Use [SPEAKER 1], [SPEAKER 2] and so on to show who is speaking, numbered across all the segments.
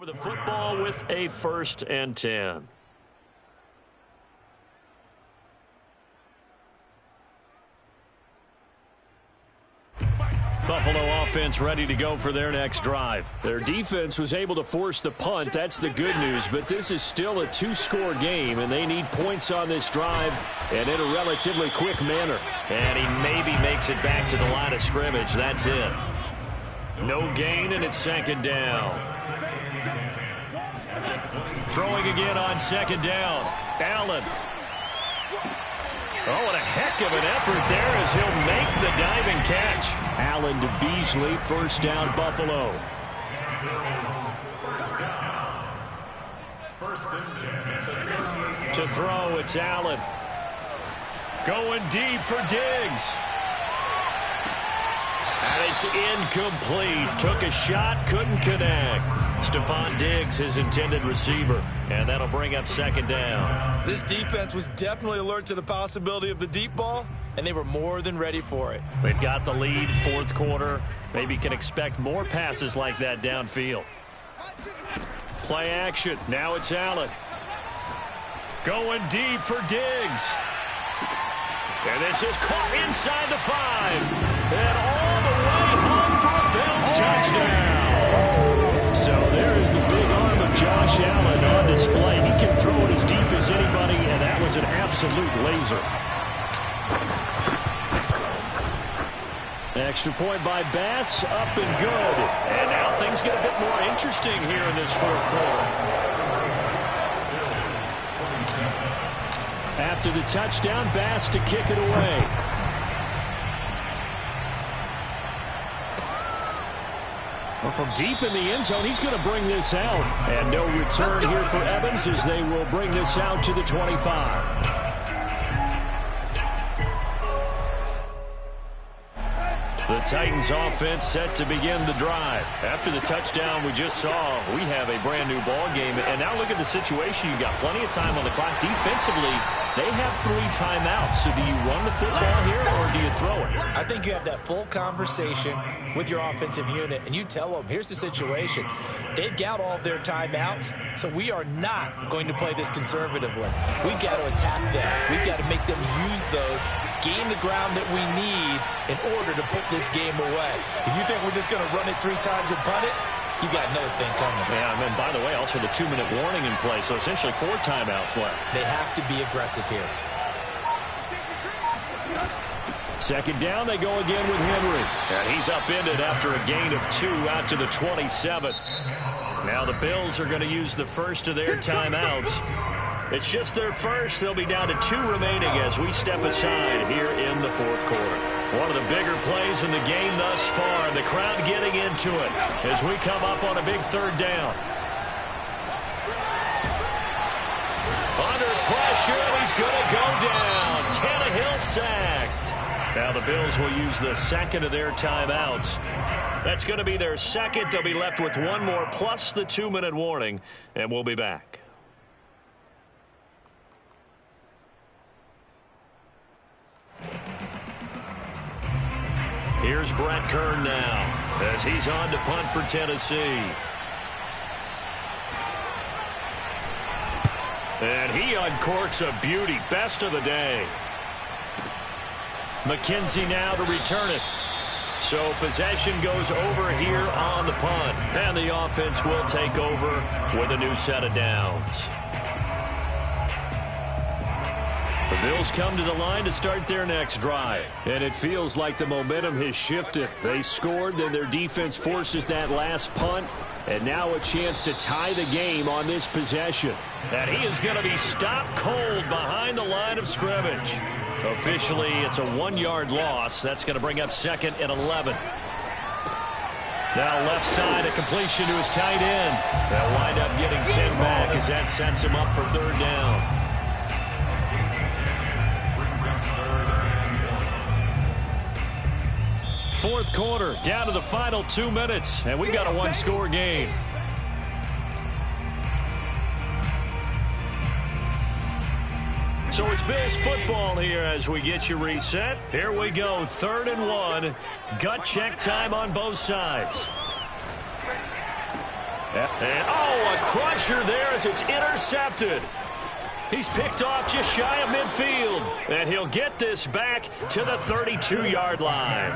[SPEAKER 1] Over the football with a 1st and 10. Buffalo offense ready to go for their next drive. Their defense was able to force the punt. That's the good news, but this is still a 2-score game, and they need points on this drive and in a relatively quick manner. And he maybe makes it back to the line of scrimmage. That's it. No gain, and it's 2nd down. Throwing again on 2nd down. Allen. Oh, what a heck of an effort there as he'll make the diving catch. Allen to Beasley, 1st down Buffalo. To throw, it's Allen. Going deep for Diggs. And it's incomplete. Took a shot, couldn't connect. Stephon Diggs, his intended receiver. And that'll bring up 2nd down.
[SPEAKER 2] This defense was definitely alert to the possibility of the deep ball, and they were more than ready for it.
[SPEAKER 1] They've got the lead, 4th quarter. Maybe can expect more passes like that downfield. Play action. Now it's Allen. Going deep for Diggs. And this is caught inside the 5. And all the way home for a Bills touchdown. So there is the big arm of Josh Allen on display. He can throw it as deep as anybody, and that was an absolute laser. Extra point by Bass, up and good. And now things get a bit more interesting here in this 4th quarter. After the touchdown, Bass to kick it away. Well, from deep in the end zone, he's going to bring this out. And no return here for Evans as they will bring this out to the 25. The Titans offense set to begin the drive. After the touchdown we just saw, we have a brand new ball game. And now look at the situation. You've got plenty of time on the clock. Defensively, they have 3 timeouts. So do you run the football here or do you throw it?
[SPEAKER 2] I think you have that full conversation with your offensive unit, and you tell them, here's the situation. They've got all of their timeouts, so we are not going to play this conservatively. We've got to attack them. We've got to make them use those, gain the ground that we need in order to put this game away. If you think we're just going to run it 3 times and punt it, you got another thing coming.
[SPEAKER 1] Yeah, and then, by the way, also the 2-minute warning in play, so essentially 4 timeouts left.
[SPEAKER 2] They have to be aggressive here.
[SPEAKER 1] 2nd down, they go again with Henry. And he's upended after a gain of 2 out to the 27. Now the Bills are going to use the first of their timeouts. It's just their first. They'll be down to 2 remaining as we step aside here in the 4th quarter. One of the bigger plays in the game thus far. The crowd getting into it as we come up on a big 3rd down. Under pressure, he's going to go down. Tannehill sacked. Now the Bills will use the 2nd of their timeouts. That's going to be their 2nd. They'll be left with 1 more plus the 2-minute warning, and we'll be back. Here's Brett Kern now as he's on to punt for Tennessee. And he uncorks a beauty. Best of the day. McKenzie now to return it. So possession goes over here on the punt. And the offense will take over with a new set of downs. The Bills come to the line to start their next drive. And it feels like the momentum has shifted. They scored, then their defense forces that last punt. And now a chance to tie the game on this possession. And he is going to be stopped cold behind the line of scrimmage. Officially, it's a 1-yard loss. That's going to bring up 2nd and 11. Now left side, a completion to his tight end. They'll wind up getting 10 back as that sets him up for 3rd down. Fourth quarter, down to the final 2 minutes, and we've got a 1-score game. So it's Bills football here as we get you reset. Here we go, 3rd and 1. Gut check time on both sides. And, oh, a crusher there as it's intercepted. He's picked off just shy of midfield. And he'll get this back to the 32-yard line.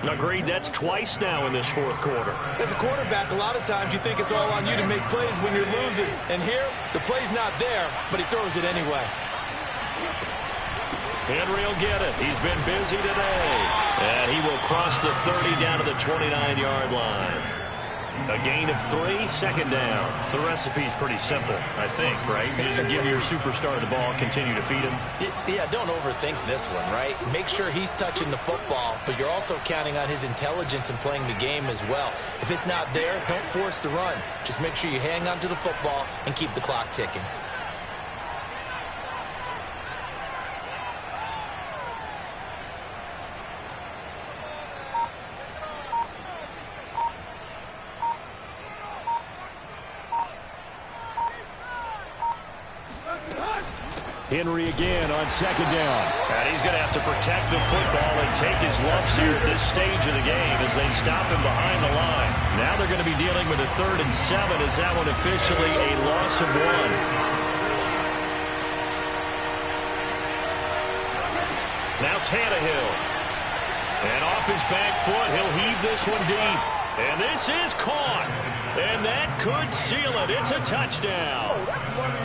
[SPEAKER 1] Agreed, that's twice now in this fourth quarter.
[SPEAKER 2] As a quarterback, a lot of times you think it's all on you to make plays when you're losing. And here, the play's not there, but he throws it anyway.
[SPEAKER 1] Henry will get it. He's been busy today. And he will cross the 30 down to the 29-yard line. A gain of 3, second down. The recipe's pretty simple, I think, right? You just give your superstar the ball, continue to feed him.
[SPEAKER 2] Yeah, don't overthink this one, right? Make sure he's touching the football, but you're also counting on his intelligence in playing the game as well. If it's not there, don't force the run. Just make sure you hang on to the football and keep the clock ticking.
[SPEAKER 1] Henry again on second down. And he's going to have to protect the football and take his lumps here at this stage of the game as they stop him behind the line. Now they're going to be dealing with a 3rd and 7 as that one officially a loss of 1. Now Tannehill. And off his back foot, he'll heave this one deep. And this is caught. And that could seal it. It's a touchdown.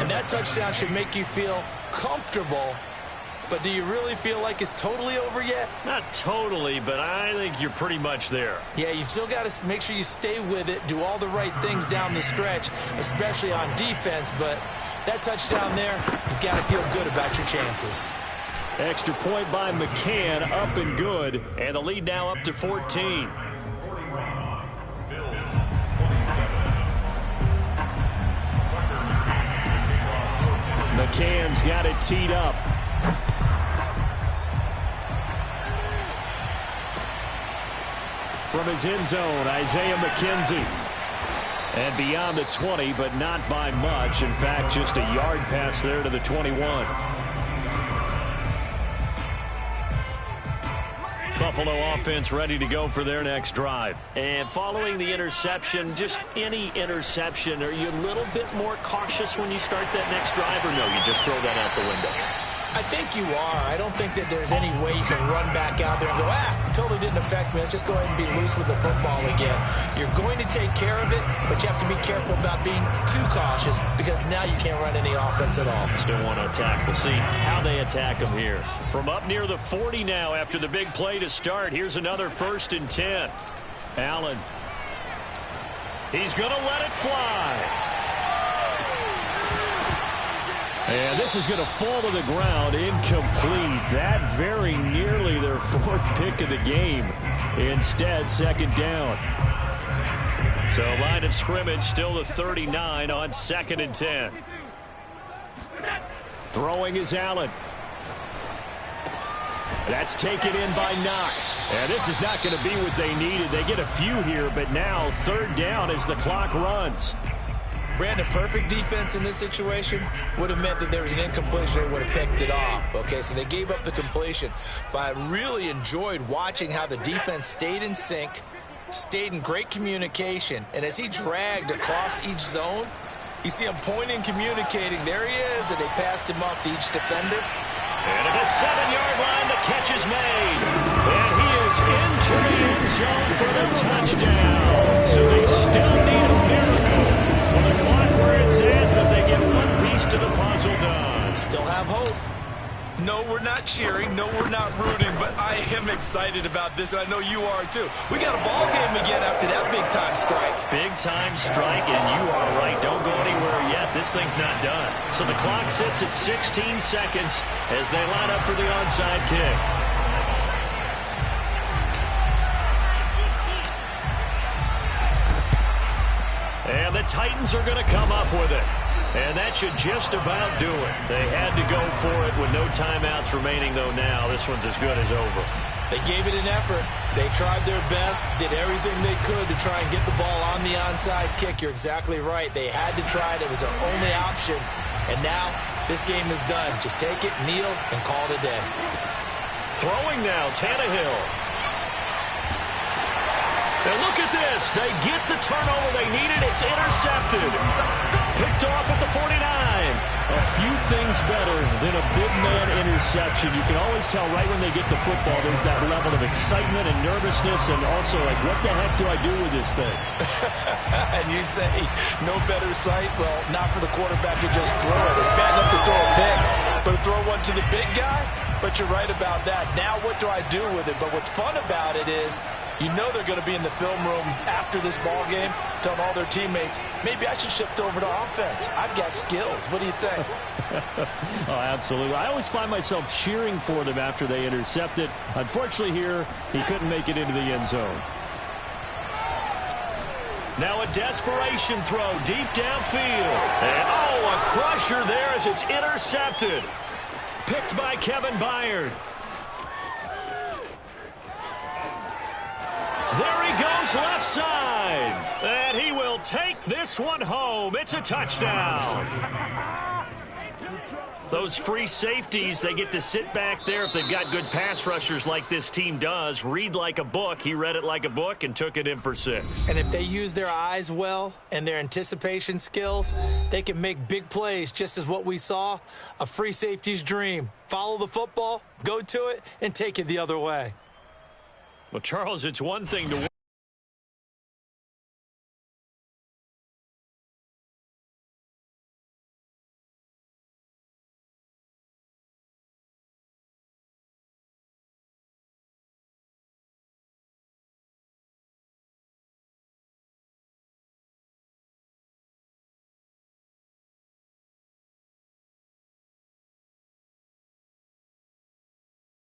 [SPEAKER 2] And that touchdown should make you feel comfortable. But do you really feel like it's totally over yet?
[SPEAKER 1] Not totally, but I think you're pretty much there.
[SPEAKER 2] Yeah, you've still got to make sure you stay with it, do all the right things down the stretch, especially on defense. But that touchdown there, you've got to feel good about your chances.
[SPEAKER 1] Extra point by McCann, up and good. And the lead now up to 14. McCann's got it teed up. From his end zone, Isaiah McKenzie. And beyond the 20, but not by much. In fact, just a yard pass there to the 21. Buffalo offense ready to go for their next drive. And following the interception, just any interception, are you a little bit more cautious when you start that next drive, or no, you just throw that out the window?
[SPEAKER 2] I think you are. I don't think that there's any way you can run back out there and go, totally didn't affect me. Let's just go ahead and be loose with the football again. You're going to take care of it, but you have to be careful about being too cautious because now you can't run any offense at all.
[SPEAKER 1] Still want to attack. We'll see how they attack them here. From up near the 40 now after the big play to start. Here's another 1st and 10. Allen. He's going to let it fly. And this is going to fall to the ground, incomplete. That very nearly their 4th pick of the game. Instead, second down. So line of scrimmage still the 39 on 2nd and 10. Throwing is Allen. That's taken in by Knox. And this is not going to be what they needed. They get a few here, but now 3rd down as the clock runs.
[SPEAKER 2] Brandon, perfect defense in this situation would have meant that there was an incompletion. They would have picked it off. Okay, so they gave up the completion. But I really enjoyed watching how the defense stayed in sync, stayed in great communication. And as he dragged across each zone, you see him pointing, communicating. There he is, and they passed him up to each defender.
[SPEAKER 1] And at the 7-yard line, the catch is made. And he is into the end zone for the touchdown. So they still need a miracle. Well, the clock where it's at, that they get one piece to the puzzle done.
[SPEAKER 2] Still have hope. No, we're not cheering. No, we're not rooting. But I am excited about this, and I know you are too. We got a ball game again after that big-time strike.
[SPEAKER 1] Big-time strike, and you are right. Don't go anywhere yet. This thing's not done. So the clock sits at 16 seconds as they line up for the onside kick. And the Titans are going to come up with it. And that should just about do it. They had to go for it with no timeouts remaining, though now. This one's as good as over.
[SPEAKER 2] They gave it an effort. They tried their best, did everything they could to try and get the ball on the onside kick. You're exactly right. They had to try it. It was their only option. And now this game is done. Just take it, kneel, and call it a day.
[SPEAKER 1] Throwing now, Tannehill. And look at this. They get the turnover they needed. It's intercepted. Picked off at the 49.
[SPEAKER 3] A few things better than a big man interception. You can always tell right when they get the football, there's that level of excitement and nervousness, and also like, what the heck do I do with this thing?
[SPEAKER 2] And you say, no better sight? Well, not for the quarterback to just throw it. It's bad enough to throw a pick, but to throw one to the big guy? But you're right about that. Now what do I do with it? But what's fun about it is, you know they're going to be in the film room after this ball game, telling all their teammates, maybe I should shift over to offense. I've got skills. What do you think?
[SPEAKER 3] Oh, absolutely. I always find myself cheering for them after they intercept it. Unfortunately here, he couldn't make it into the end zone.
[SPEAKER 1] Now a desperation throw deep downfield. And, oh, a crusher there as it's intercepted. Picked by Kevin Byard. There he goes left side. And he will take this one home. It's a touchdown. Those free safeties, they get to sit back there if they've got good pass rushers like this team does. Read like a book. He read it like a book and took it in for 6.
[SPEAKER 2] And if they use their eyes well and their anticipation skills, they can make big plays, just as what we saw, a free safety's dream. Follow the football, go to it, and take it the other way.
[SPEAKER 1] Well, Charles, it's one thing to